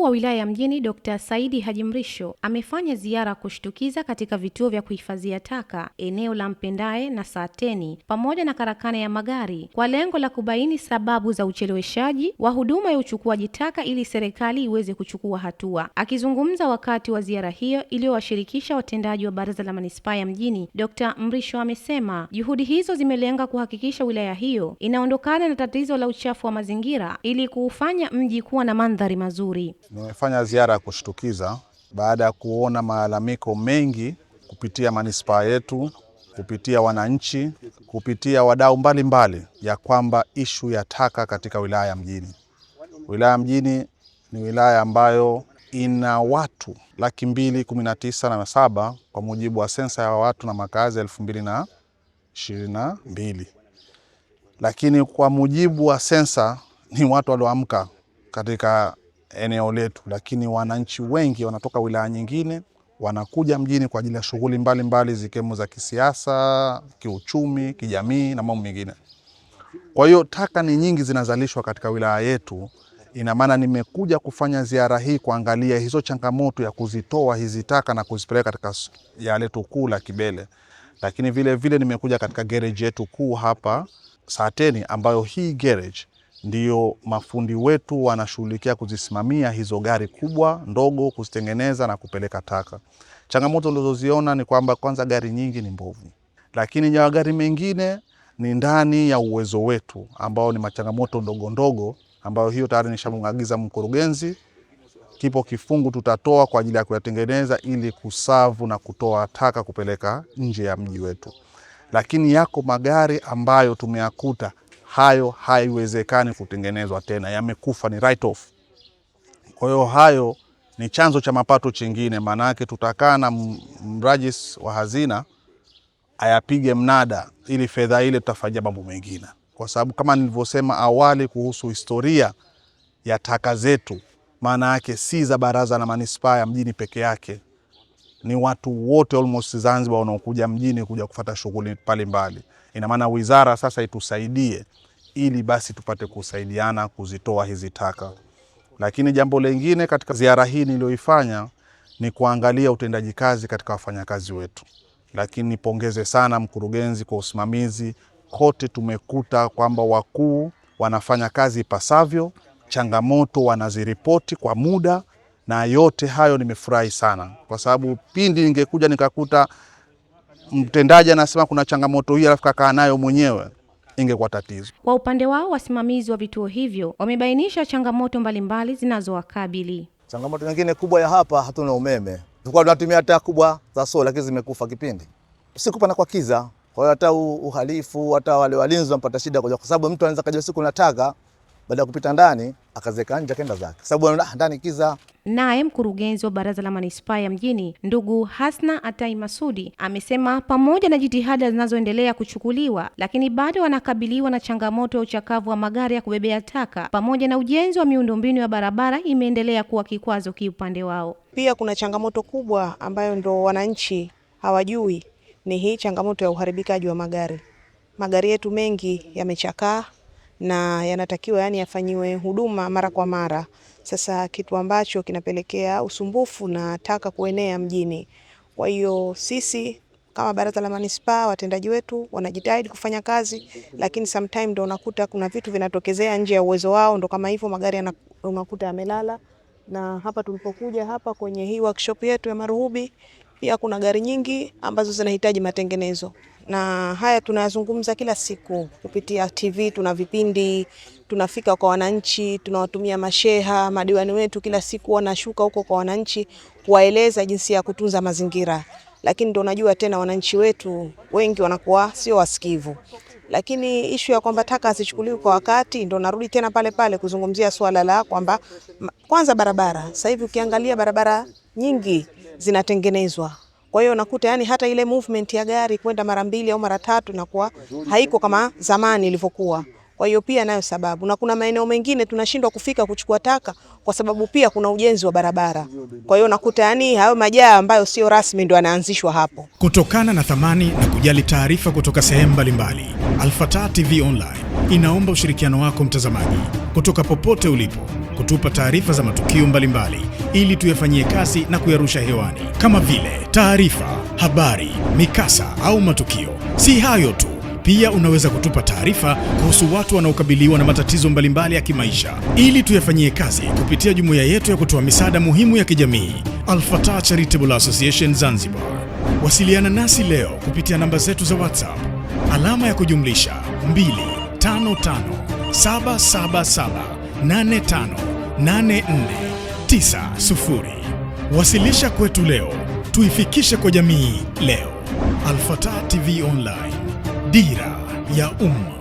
wa wilaya ya Mjini Dr. Saidi Haji Mrisho amefanya ziara kushtukiza katika vituo vya kuhifadhia taka eneo la Mpendae na Saateni pamoja na karakana ya magari kwa lengo la kubaini sababu za ucheleweshaji wa huduma ya uchukuaji taka ili serikali iweze kuchukua hatua. Akizungumza wakati wa ziara hiyo iliyowashirikisha watendaji wa Baraza la Manispaa ya Mjini, Dr. Mrisho amesema juhudi hizo zimelenga kuhakikisha wilaya hiyo inaondokana na tatizo la uchafu wa mazingira ili kuufanya mji kuwa na mandhari mazuri. Nimefanya ziara ya kushtukiza baada ya kuona malalamiko mengi kupitia manispaa yetu, kupitia wananchi, kupitia wadau mbalimbali ya kwamba ishu ya taka katika wilaya ya Mjini. Wilaya ya Mjini ni wilaya ambayo ina watu 219,700 kwa mujibu wa sensa ya watu na makazi 2022. Lakini kwa mujibu wa sensa ni watu walioamka katika eneo letu, lakini wananchi wengi wanatoka wilaya nyingine wanakuja mjini kwa ajili ya shughuli mbalimbali zikiwemo za kisiasa, kiuchumi, kijamii na mambo mengine. Kwa hiyo taka ni nyingi zinazalishwa katika wilaya yetu. Ina maana nimekuja kufanya ziara hii kuangalia hizo changamoto ya kuzitoa hizi taka na kuzipeleka katika ya letu kuu la Kibele. Lakini vile vile nimekuja katika garage yetu kuu hapa Saateni, ambayo hii garage ndio mafundi wetu wanashughulikia kuzisimamia hizo gari kubwa ndogo, kuzitengeneza na kupeleka taka. Changamoto nilizoziona ni kwamba kwanza gari nyingi ni mbovu, lakini ya gari mengine ni ndani ya uwezo wetu, ambao ni machangamoto ndogo ndogo, ambayo hiyo tayari nishamuagiza mkurugenzi. Kipo kifungu tutatoa kwa ajili ya kuyatengeneza ili kusavu na kutoa taka kupeleka nje ya mji wetu. Lakini yako magari ambayo tumeyakuta hayo haiwezekani kutengenezwa tena, yamekufa, ni write off. Kwa hiyo hayo ni chanzo cha mapato chingine, maana yake tutakaa na mrajis wa hazina ayapige mnada ili fedha ile tutafanyia mambo mengine. Kwa sababu kama nilivyosema awali kuhusu historia ya taka zetu, maana yake si za Baraza la Manispaa ya Mjini peke yake, ni watu wote almost Zanzibar wanaokuja mjini kuja kufuata shughuli mbalimbali. Ina maana wizara sasa itusaidie ili basi tupate kusaidiana kuzitoa hizi taka. Lakini jambo lingine katika ziara hii niliyoifanya ni kuangalia utendaji kazi katika wafanyakazi wetu. Lakini nipongeze sana mkurugenzi kwa usimamizi. Kote tumekuta kwamba wakuu wanafanya kazi ipasavyo, changamoto wanaziripoti kwa muda, na yote hayo nimefurahi sana. Kwa sababu pindi ningekuja nikakuta mtendaji anasema kuna changamoto hii alafu kakaa nayo mwenyewe, ingekuwa tatizo. Kwa upande wao wasimamizi wa vituo hivyo wamebainisha changamoto mbalimbali zinazowakabili. Changamoto nyingine kubwa ya hapa, hatuna umeme. Tulikuwa tunatumia taa kubwa za sola, lakini zimekufa kipindi. Usiku pana kwa kiza. Kwa hiyo hata uhalifu, hata wale walinzi wanapata shida kwa sababu mtu anaweza kaja usiku na taka baada ya kupita ndani akazeka nje akaenda zake, sababu ndani kiza. Naye mkurugenzi wa Baraza la Manispaa ya Mjini ndugu Hasna Atai Masudi amesema pamoja na jitihada zinazoendelea kuchukuliwa, lakini bado wanakabiliwa na changamoto ya uchakavu wa magari ya kubebea taka pamoja na ujenzi wa miundombinu ya barabara imeendelea kuwa kikwazo kiupande wao. Pia kuna changamoto kubwa ambayo ndo wananchi hawajui, ni hii changamoto ya uharibikaji wa magari. Magari yetu mengi yamechakaa na yanatakiwa yafanyiwe huduma mara kwa mara. Sasa kitu ambacho kinapelekea usumbufu na taka kuenea mjini. Kwa hiyo sisi kama Baraza la Manispaa, watendaji wetu wanajitahidi kufanya kazi, lakini sometimes ndo unakuta kuna vitu vinatokezea nje ya uwezo wao, ndo kama hivyo magari unakuta yamelala. Na hapa tulipokuja hapa kwenye hii workshop yetu ya Maruhubi, pia kuna gari nyingi ambazo zinahitaji matengenezo. Na haya tunayazungumza kila siku kupitia TV, tuna vipindi, tunafika kwa wananchi, tunawatumia masheha, madiwani wetu kila siku wanashuka huko kwa wananchi kuwaeleza jinsi ya kutunza mazingira. Lakini ndio unajua tena wananchi wetu wengi wanakuwa sio wasikivu. Lakini issue ya kwamba taka hazichukuliwi kwa wakati, ndio narudi tena pale pale kuzungumzia swala la kwamba kwanza barabara. Sasa hivi ukiangalia barabara nyingi zinatengenezwa. Kwa hiyo nakuta hata ile movement ya gari kwenda mara 2 au mara 3 inakuwa haiko kama zamani ilivyokuwa. Kwa hiyo pia nayo sababu. Na kuna maeneo mengine tunashindwa kufika kuchukua taka kwa sababu pia kuna ujenzi wa barabara. Kwa hiyo nakuta hayo majaa ambayo sio rasmi ndio yanaanzishwa hapo. Kutokana na thamani na kujali taarifa kutoka sehemu mbalimbali, Al Fatah TV Online inaomba ushirikiano wako mtazamaji kutoka popote ulipo. kutupa taarifa za matukio mbalimbali ili tuyafanyie kazi na kuyarusha hewani, kama vile taarifa, habari, mikasa au matukio. Si hayo tu, pia unaweza kutupa taarifa kuhusu watu wanaokabiliwa na matatizo mbalimbali ya kimaisha ili tuyafanyie kazi kupitia jumuiya yetu ya kutoa misaada muhimu ya kijamii, Al-Fatah Charitable Association Zanzibar. Wasiliana nasi leo kupitia namba zetu za WhatsApp alama ya kujumlisha 255 Wasilisha kwetu leo, tuifikishe kwa jamii leo. Al-Fatah TV Online, dira ya umma.